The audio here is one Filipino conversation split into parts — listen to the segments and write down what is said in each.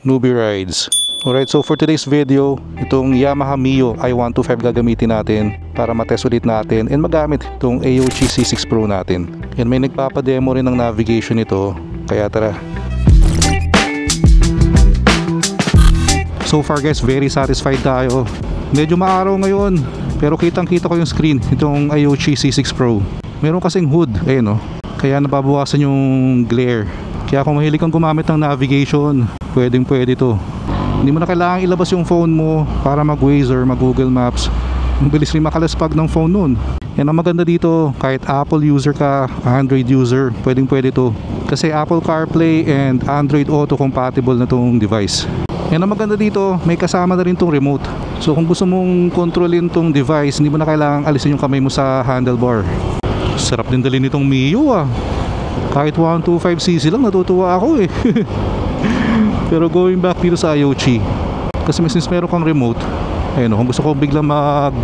Newbie Rides. Alright, so for today's video, itong Yamaha Mio i125 gagamitin natin para matest ulit natin and magamit itong AOG C6 Pro natin. And may nagpapademo rin ng navigation ito, kaya tara. So far guys, very satisfied tayo. Medyo maaraw ngayon, pero kitang kita ko yung screen itong AOG C6 Pro. Meron kasing hood, ayun o, kaya nababawasan yung glare. Kaya kung mahilig kang gumamit ng navigation, pwedeng pwede to. Hindi mo na kailangan ilabas yung phone mo para mag-Waze or mag-Google Maps. Ang bilis rin makalaspag ng phone nun. Yan ang maganda dito, kahit Apple user ka, Android user, pwedeng pwede to. Kasi Apple CarPlay and Android Auto compatible na tong device. Yan ang maganda dito, may kasama na rin tong remote. So kung gusto mong kontrolin tong device, hindi mo na kailangan alisin yung kamay mo sa handlebar. Sarap din dalhin nitong Mio ah. Kahit 125cc lang, natutuwa ako eh. Pero going back dito sa IoT, kasi since meron kang remote, ayun, kung gusto ko biglang mag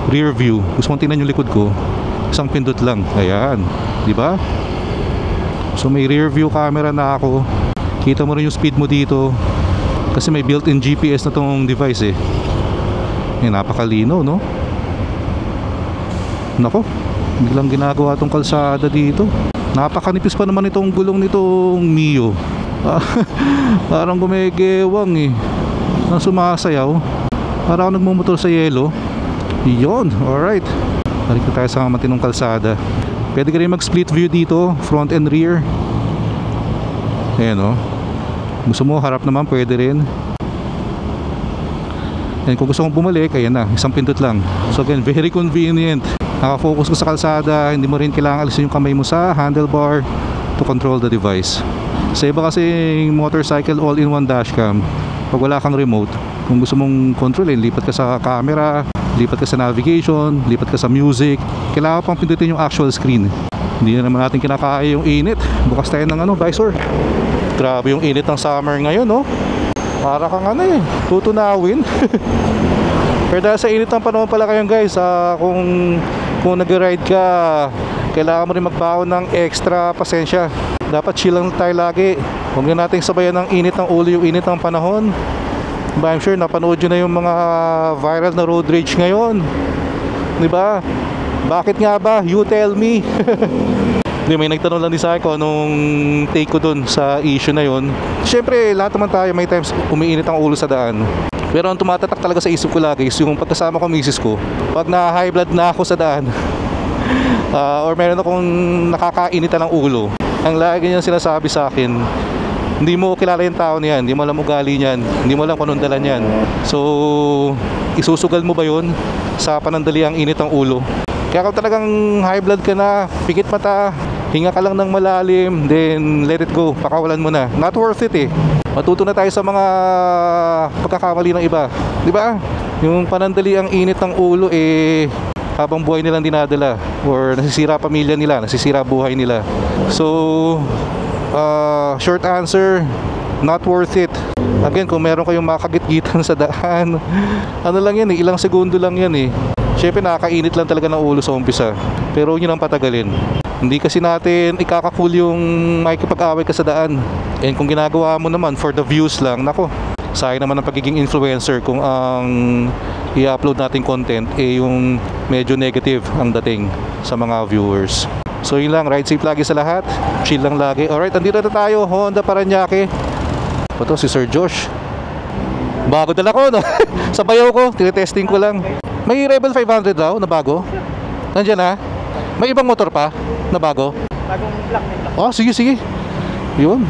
rear view, gusto kong tingnan yung likod ko, isang pindot lang, ayan, di ba? So may rear view camera na ako. Kita mo rin yung speed mo dito, kasi may built-in GPS na tong device eh. Ayan, napakalino, no? Nako, biglang ginagawa tong kalsada dito. Napakanipis pa naman itong gulong nitong Mio. Parang gumegewang eh. Nang sumasayaw. Parang ako nagmumotor sa yelo. Yun, alright. Balik na tayo sa matinong kalsada. Pwede ka rin mag-split view dito, front and rear. Ayan o. Gusto mo harap naman, pwede rin. And kung gusto mong bumalik, ayan na, isang pindot lang. So again, very convenient. Nakafocus ka sa kalsada, hindi mo rin kailangan alisin yung kamay mo sa handlebar to control the device. Sa iba kasi motorcycle all-in-one dashcam, pag wala kang remote, kung gusto mong kontrolin, lipat ka sa camera, lipat ka sa navigation, lipat ka sa music, kailangan pang pindutin yung actual screen. Hindi na naman natin kinakaya yung init. Bukas tayo ng visor. Grabe yung init ng summer ngayon, no? Para kang tutunawin. Pero dahil sa init ng panahon pala kayo guys, kung nag-ride ka, kailangan mo rin magbaon ng extra pasensya. Dapat chill lang tayo lagi. Huwag na natin sabayan ng init ng ulo, yung init ng panahon. But I'm sure napanood nyo na yung mga viral na road rage ngayon, diba? Bakit nga ba? You tell me. May nagtanong lang din sa akin kung anong take ko dun sa issue na yun. Siyempre, lahat naman tayo may times umiinit ang ulo sa daan. Pero ang tumatatak talaga sa isip ko lagi is yung pagkasama ko misis ko, pag na high blood na ako sa daan, or meron akong nakakainitan ng ulo, ang lagi niyang sinasabi sa akin, hindi mo kilala yung tao niyan, hindi mo alam ugali niyan, hindi mo alam kung anong dala niyan. So, isusugal mo ba yun sa panandaliang init ng ulo? Kaya kung talagang high blood ka na, pikit mata, hinga ka lang ng malalim, then let it go, pakawalan mo na. Not worth it eh. Matuto na tayo sa mga pagkakamali ng iba, di ba? Yung panandali ang init ng ulo habang buhay nilang dinadala, or nasisira pamilya nila, nasisira buhay nila. So short answer, not worth it. Again, kung meron kayong makagit-gitan sa daan, ano lang yan ilang segundo lang yan eh. Syempre nakakainit lang talaga ng ulo sa umpisa, pero huwag nyo nang patagalin. Hindi kasi natin ikakakul yung makikipag-away ka sa daan. And kung ginagawa mo naman for the views lang, nako, sayang naman ang pagiging influencer kung ang i-upload nating content yung medyo negative ang dating sa mga viewers. So yun lang, ride safe lagi sa lahat, chill lang lagi. Alright, andito na tayo, Honda Parañaque. Ito si Sir Josh. Bago dala ko, no? Sa bayaw ko, tinetesting ko lang. May Rebel 500 daw na bago. Nandiyan na. May ibang motor pa na bago. Bagong black. Oh, sige. Yun.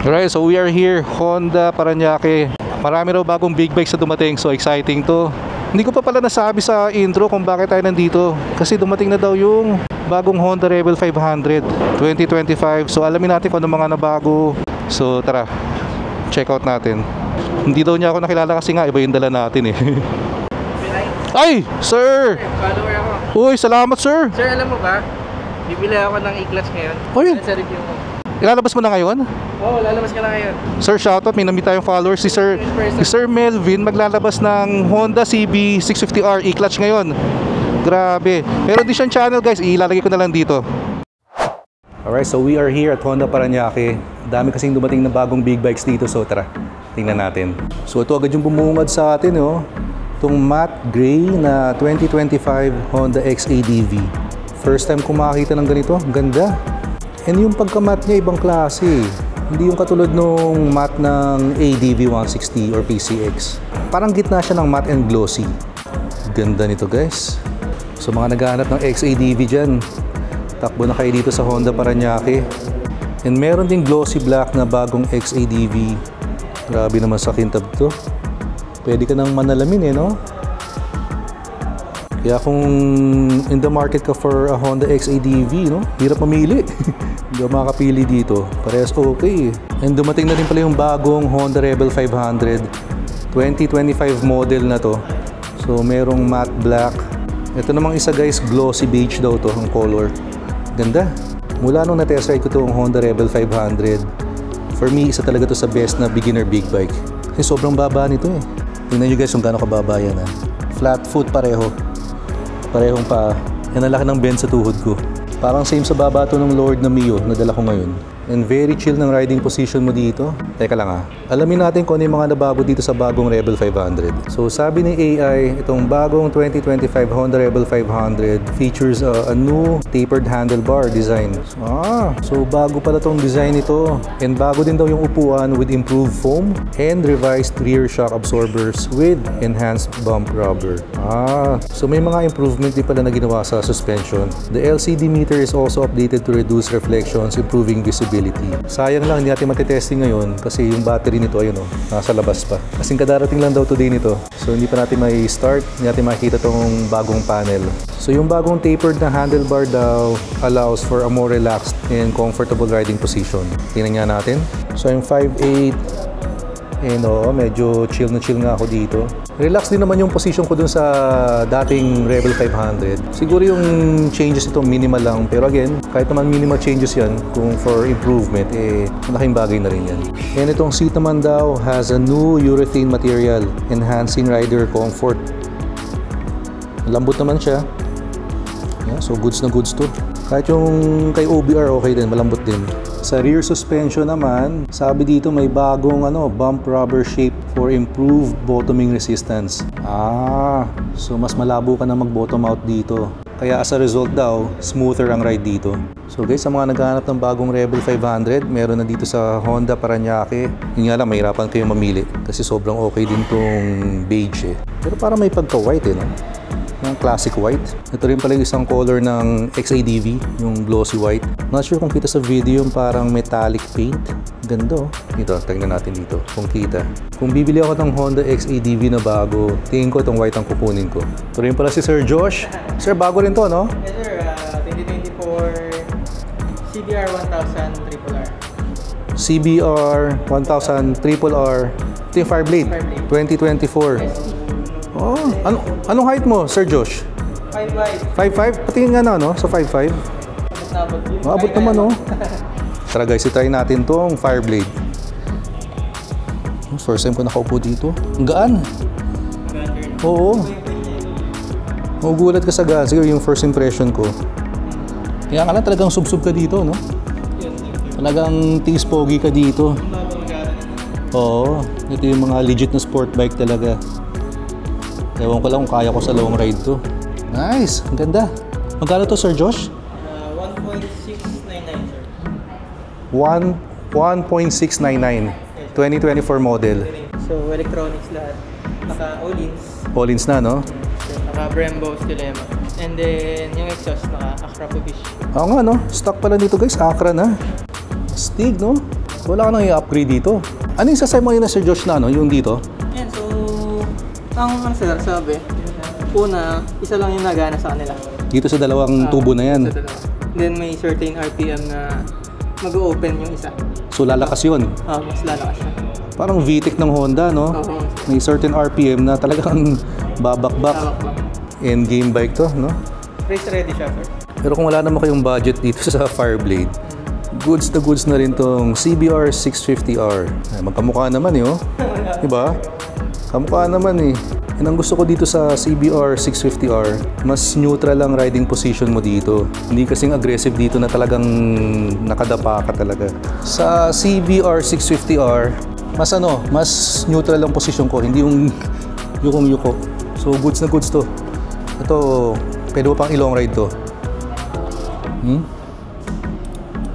Alright, so we are here, Honda Parañaque. Marami raw bagong big bikes na dumating, so exciting to. Hindi ko pa pala nasabi sa intro kung bakit tayo nandito. Kasi dumating na daw yung bagong Honda Rebel 500 2025. So alamin natin kung ano mga nabago. So tara, check out natin. Hindi daw niya ako nakilala kasi nga iba yung dala natin eh. Ay, sir! Follower ako. Uy, salamat sir! Sir, alam mo ba? Bibili ako ng E-Class ngayon. Oh yun? Sa review mo. Ilalabas mo na ngayon? Oo, lalabas ka na ngayon. Sir, shoutout, may namit tayong followers. Si Sir Melvin maglalabas ng Honda CB 650R E-Clutch ngayon. Grabe. Meron din siyang channel guys, ilalagay ko na lang dito. Alright, so we are here at Honda Parañaque. Dami kasing dumating na bagong big bikes dito, so tara, Tingnan natin. So ito agad yung bumungad sa atin, oh. Itong matte gray na 2025 Honda XADV. First time ko makakita ng ganito. Ganda. And yung pagka-matte niya, ibang klase. Hindi yung katulad nung matte ng ADV 160 or PCX. Parang gitna siya ng matte and glossy. Ganda nito, guys. So mga naghahanap ng XADV dyan, takbo na kayo dito sa Honda Paranaque. And meron ding glossy black na bagong XADV. Grabe naman sa kintab to. Pwede ka nang manalamin, no? Kaya kung in the market ka for a Honda XADV, no? Hirap mamili. Hindi ako makakapili dito. Parehas okay. And dumating na rin pala yung bagong Honda Rebel 500. 2025 model na to. So merong matte black. Ito namang isa, guys, glossy beige daw to ang color. Ganda. Mula nung na-test ride ko to ang Honda Rebel 500, for me, isa talaga to sa best na beginner big bike. Kasi sobrang baba nito eh. Tingnan nyo, guys, kung gaano kababa yan, ha. Flat foot pareho. Parehong pa. Yan ang laki ng bend sa tuhod ko. Parang same sa baba to ng Lord na Mio na dala ko ngayon. And very chill ng riding position mo dito. Teka lang, ha. Alamin natin kung ano yung mga nabago dito sa bagong Rebel 500. So sabi ni AI, itong bagong 2025 Honda Rebel 500 features a new tapered handlebar design. So bago pala tong design nito. And bago din daw yung upuan with improved foam and revised rear shock absorbers with enhanced bump rubber. So may mga improvement din pala na ginawa sa suspension. The LCD meter is also updated to reduce reflections, improving visibility. Sayang lang, hindi natin matitesting ngayon kasi yung battery nito, ayun, nasa labas pa. Kasing kadarating lang daw today nito. So hindi pa natin may start, hindi natin makikita tong bagong panel. So yung bagong tapered na handlebar daw allows for a more relaxed and comfortable riding position. Tingnan nga natin. So yung 5'8", and medyo chill na chill nga ako dito. Relax din naman yung position ko dun sa dating Rebel 500. Siguro yung changes ito minimal lang. Pero again, kahit naman minimal changes yan, kung for improvement, malaking bagay na rin yan. And itong seat naman daw has a new urethane material, enhancing rider comfort. Lambot naman siya. Yeah, so goods na goods to. Kahit yung kay OBR okay din, malambot din. Sa rear suspension naman, sabi dito may bagong bump rubber shape for improved bottoming resistance. So mas malabo ka na mag-bottom out dito. Kaya as a result daw, smoother ang ride dito. So guys, sa mga naghahanap ng bagong Rebel 500, meron na dito sa Honda Paranaque. Yun nga lang, mahirapan kayong mamili kasi sobrang okay din tong beige eh. Pero parang may pagka-white no? Ng classic white. Ito rin pala yung isang color ng XADV, yung glossy white. Not sure kung kita sa video yung parang metallic paint. Ganda oh. Ito, tingnan natin dito kung kita. Kung bibili ako ng Honda XADV na bago, tingin ko itong white ang kukunin ko. Ito rin pala si Sir Josh. Sir, bago rin to, no? Yes sir, 2024 CBR 1000 Triple R. CBR 1000 Triple R. Ito yung Fireblade 2024. Oh, anong height mo, Sir Josh? 5'5". 5'5"? Patingin nga na, no? Sa 5'5". Abot naman, no? Tara guys, itry natin tong Fireblade. First time ko nakaupo dito. Ang gaan. Oo. Magugulat ka sa gaan. Siguro yung first impression ko. Kaya ka lang talagang sub-sub ka dito, no? Talagang tiis-pogi ka dito. Oo. Ito yung mga legit na sport bike talaga. Ewan ko lang kung kaya ko sa long ride to. Nice! Ang ganda. Magkano to, Sir Josh? 1.699 sir. 1.699. 2024 model. So electronics lahat. Naka all-ins. All-ins na, no? Naka Brembo's Dilemma. And then yung exhaust naka Akrapovic. Oo nga, no? Stock pala dito, guys. Acra na. Stig, no? Wala ka nang i-upgrade dito. Ano yung sasay mo yun na, Sir Josh, na, no? Yung dito? Yan, so ang sir, sabi, una, isa lang yung nagana sa kanila. Dito sa dalawang tubo na yan. Sa dalawa. Then may certain RPM na mag-open yung isa. So lalakas yun. Mas lalakas siya. Parang VTEC ng Honda, no? May certain RPM na talagang babakbak. End game bike to, no? Race ready siya, sir. Pero kung wala naman kayong budget dito sa Fireblade, goods na rin tong CBR 650R. Ay, magkamukha naman eh, oh. Diba? Kamukha naman eh. Yan ang gusto ko dito sa CBR 650R. Mas neutral ang riding position mo dito. Hindi kasing aggressive dito na talagang nakadapa ka talaga. Sa CBR 650R, mas mas neutral ang posisyon ko, hindi yung yukong-yuko. So goods na goods to. Ito, pwede mo pang i-long ride to.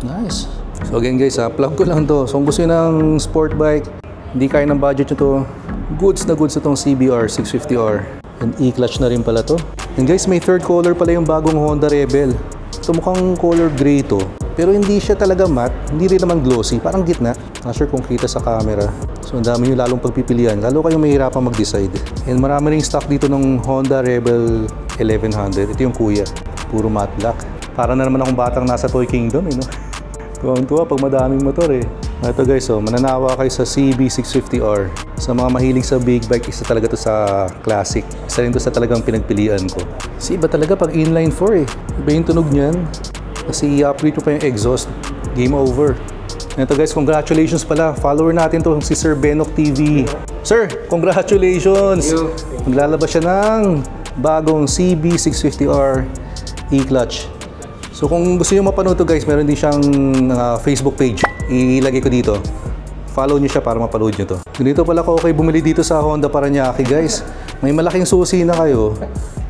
Nice. So again guys, plug ko lang to. So kung gusto nyo ng sport bike, hindi kaya ng budget nyo to, goods na goods itong CBR 650R. And e-clutch na rin pala to. And guys, may third color pala yung bagong Honda Rebel. Ito mukhang color gray to. Pero hindi siya talaga matte, hindi rin naman glossy, parang gitna. Not sure kung kita sa camera. So ang dami nyo lalong pagpipilian, lalo kayong mahirapan mag-decide. And marami ring stock dito ng Honda Rebel 1100. Ito yung kuya, puro matte black. Para na naman akong batang nasa Toy Kingdom no? Tuwang-tuwa pag madaming motor Ito guys, mananawa kayo sa CB650R. Sa mga mahilig sa big bike, isa talaga to sa classic. Isa rin to sa talagang pinagpilian ko. Kasi iba talaga pag inline 4 Iba yung tunog niyan. Kasi i-upgrade mo pa yung exhaust, game over. Ito guys, congratulations pala. Follower natin to, si Sir Benok TV. Sir, congratulations! Maglalabas siya ng bagong CB650R e-clutch. So kung gusto nyo mapanood to guys, meron din siyang Facebook page. Ilagay ko dito. Follow nyo siya para mapanood nyo to. Ganito pala ko okay bumili dito sa Honda Paranaque guys. May malaking susi na kayo.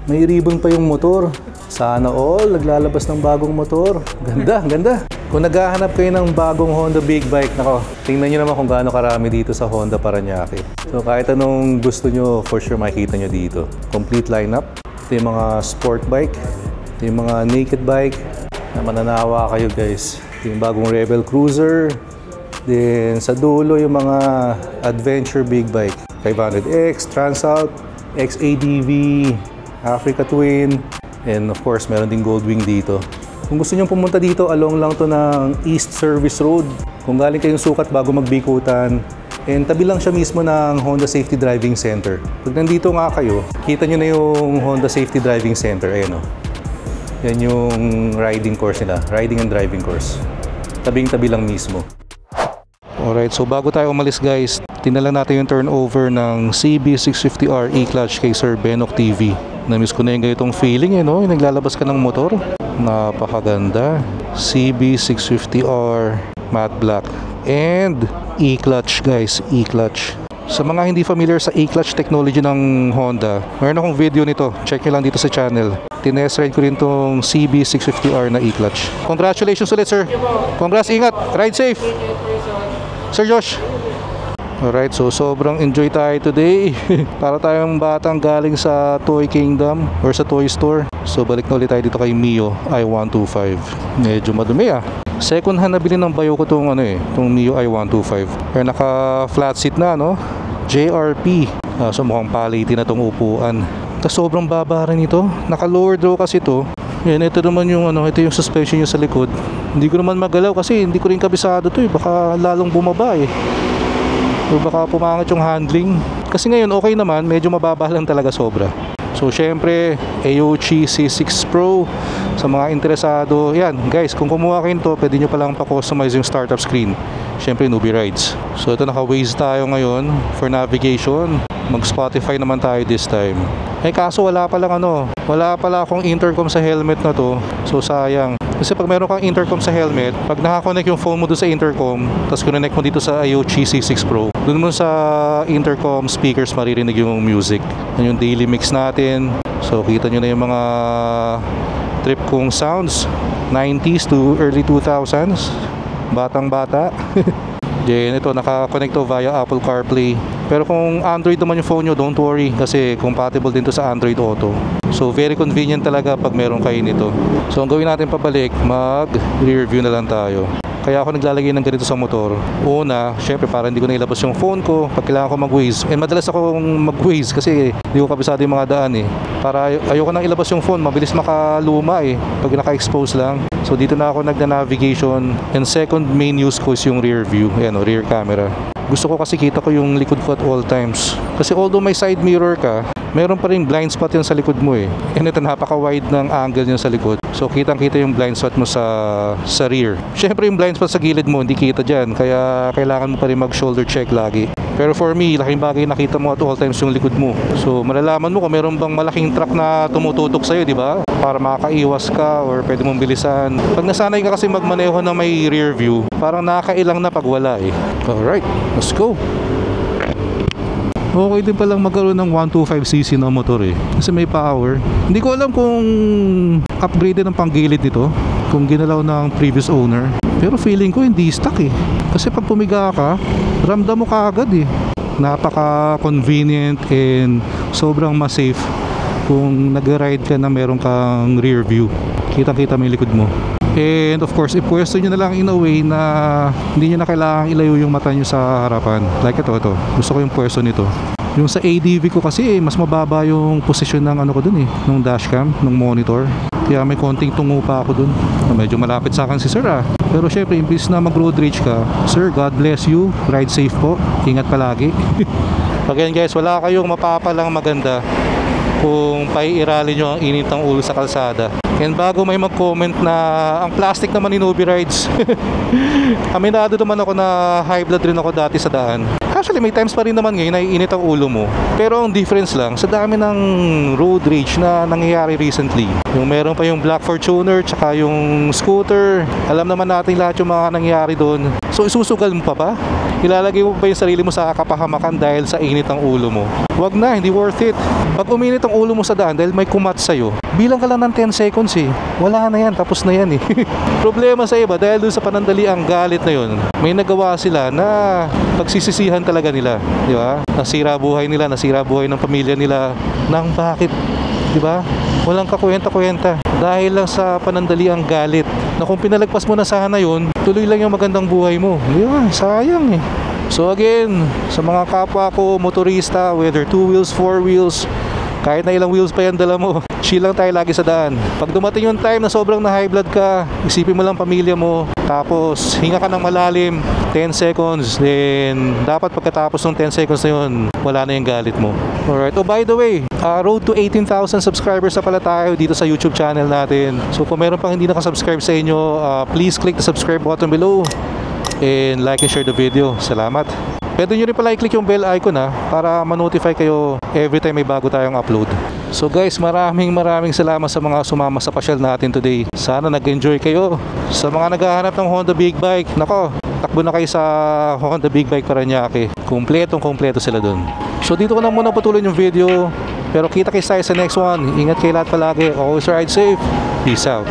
May ribbon pa yung motor. Sana all naglalabas ng bagong motor. Ganda, ganda. Kung naghahanap kayo ng bagong Honda big bike, nako, tingnan nyo naman kung gaano karami dito sa Honda Paranaque. So kahit anong gusto nyo, for sure makikita nyo dito. Complete lineup. Ito yung mga sport bike. Ito yung mga naked bike. Na mananawa kayo guys. Ito yung bagong Rebel Cruiser. Then sa dulo yung mga adventure big bike. 500X, Transalp, XADV, Africa Twin. And of course, meron ding Goldwing dito. Kung gusto nyo pumunta dito, along lang to ng East Service Road. Kung galing kayong Sukat bago magbikutan. And tabi lang siya mismo ng Honda Safety Driving Center. Pag nandito nga kayo, kita nyo na yung Honda Safety Driving Center. Ayan Yan yung riding course nila. Riding and driving course. Tabing-tabi lang mismo. Alright, so bago tayo umalis guys, tingnan lang natin yung turnover ng CB650R e-clutch kay Sir Benok TV. Na-miss ko na yung ganitong feeling yung naglalabas ka ng motor. Napakaganda. CB650R matte black. And e-clutch guys, e-clutch. Sa mga hindi familiar sa e-clutch technology ng Honda, meron akong video nito. Check nyo lang dito sa channel. Tinest ride ko rin tong CB650R na e-clutch. Congratulations ulit sir. Congrats, ingat. Ride safe. Sir Josh. Alright, so sobrang enjoy tayo today. Para tayong batang galing sa Toy Kingdom or sa Toy Store. So balik na ulit tayo dito kay Mio i125. Medyo madumi Second hand nabili ng bayo ko tong tong Mio i125. Pero naka flat seat na JRP. So mukhang palitin na tong upuan. Tapos sobrang baba rin ito. Naka lower draw kasi ito. Yan, ito naman yung ito yung suspension niya sa likod. Hindi ko naman magalaw kasi hindi ko rin kabisado to Baka lalong bumaba o baka pumangit yung handling. Kasi ngayon okay naman, medyo mababa lang talaga sobra. So syempre, AOC C6 Pro sa mga interesado. Yan guys, kung kumuha kayo nito, pwede nyo palang pa-customize yung startup screen. Syempre, newbie rides. So ito naka-Waze tayo ngayon for navigation. Mag-Spotify naman tayo this time. Kaso wala pala akong intercom sa helmet na to. So sayang. Kasi pag meron kang intercom sa helmet, pag nakakonect yung phone mo doon sa intercom, tapos connect mo dito sa IoT C6 Pro, doon mo sa intercom speakers maririnig yung music. Yan yung daily mix natin. So kita nyo na yung mga trip kong sounds, 90s to early 2000s, batang bata. Then ito, naka-connect to via Apple CarPlay. Pero kung Android naman yung phone nyo, don't worry kasi compatible din to sa Android Auto. So very convenient talaga pag meron kayo nito. So ang gawin natin pabalik, mag-rear view na lang tayo. Kaya ako naglalagay ng ganito sa motor. Una, syempre para hindi ko na ilabas yung phone ko pag kailangan ko mag-Waze. And madalas ako mag-Waze kasi hindi ko kabisado yung mga daan Para ayoko nang ilabas yung phone, mabilis makaluma pag naka-expose lang. So dito na ako nagna-navigation. And second main use ko is yung rear view. Ayan rear camera. Gusto ko kasi kita ko yung likod ko at all times. Kasi although may side mirror ka, meron pa rin blind spot yan sa likod mo And ito napaka-wide ng angle niya sa likod. So kitang-kita yung blind spot mo sa rear. Syempre yung blind spot sa gilid mo hindi kita dyan. Kaya kailangan mo pa rin mag-shoulder check lagi. Pero for me, laking bagay nakita mo at all times yung likod mo. So malalaman mo kung meron bang malaking truck na tumututok sa'yo, di ba? para makaiwas ka or pwede mong bilisan. Pag nasanay ka kasi magmaneho na may rear view, parang nakakailang na pag wala eh. Alright, let's go. Okay din palang magkaroon ng 125cc na motor eh, kasi may power. Hindi ko alam kung upgraded ng panggilid nito, kung ginalaw ng previous owner, pero feeling ko hindi stuck eh. Kasi pag pumiga ka, ramdam mo kaagad eh. Napaka convenient and sobrang mas-safe kung nag-ride ka na meron kang rear view. Kitang-kita mo yung likod mo. And of course, ipwesto nyo na lang in a way na hindi nyo na kailangang ilayo yung mata nyo sa harapan. Like ito. Gusto ko yung pwesto nito. Yung sa ADV ko kasi mas mababa yung posisyon ng ano ko dun eh, ng dashcam, ng monitor. Kaya may konting tungo pa ako dun. Medyo malapit sa akin si sir ah. Pero syempre, imbis na mag road rage ka, sir, God bless you, ride safe po, ingat palagi. Again guys, wala kayong mapapalang maganda kung paiirali nyo ang init ng ulo sa kalsada. And bago may mag-comment na ang plastic naman ni Nubi Rides, aminado naman ako na high blood rin ako dati sa daan. Actually may times pa rin naman ngayon na iinit ang ulo mo. Pero ang difference lang, sa dami ng road rage na nangyayari recently, yung meron pa yung Black Fortuner tsaka yung scooter, alam naman natin lahat yung mga nangyayari doon. So isusugal mo pa ba? Ilalagay mo pa yung sarili mo sa kapahamakan dahil sa init ng ulo mo? Wag na, hindi worth it. Pag uminit ang ulo mo sa daan dahil may kumat sa'yo, bilang ka lang ng 10 seconds eh. Wala na yan, tapos na yan eh. Problema sa iba, dahil doon sa panandali ang galit na yun, may nagawa sila na pagsisisihan talaga nila. Di ba? Nasira buhay nila, nasira buhay ng pamilya nila. Nang bakit? Di ba? Walang kakwenta-kwenta. Dahil lang sa panandali ang galit. Na kung pinalagpas mo na sana yun, tuloy lang yung magandang buhay mo. Di ba? Sayang eh. So again, sa mga kapwa ko motorista, whether 2 wheels, 4 wheels, kahit na ilang wheels pa yan dala mo, chill lang tayo lagi sa daan. Pag dumating yung time na sobrang na high blood ka, isipin mo lang pamilya mo, tapos hinga ka ng malalim 10 seconds, then dapat pagkatapos ng 10 seconds na yun, wala na yung galit mo. Alright, oh by the way, road to 18,000 subscribers na pala tayo dito sa YouTube channel natin. So kung meron pang hindi nakasubscribe sa inyo, please click the subscribe button below and like and share the video. Salamat. Pwede nyo rin pala i-click yung bell icon para ma-notify kayo every time may bago tayong upload. So guys, maraming salamat sa mga sumama sa pasyal natin today. Sana nag-enjoy kayo. Sa mga naghahanap ng Honda Big Bike, nako, takbo na kayo sa Honda Big Bike Parañaque. Kompleto sila dun. So dito ko na muna patuloy yung video. Pero kita kayo tayo sa next one. Ingat kayo lahat palagi. Always ride safe. Peace out.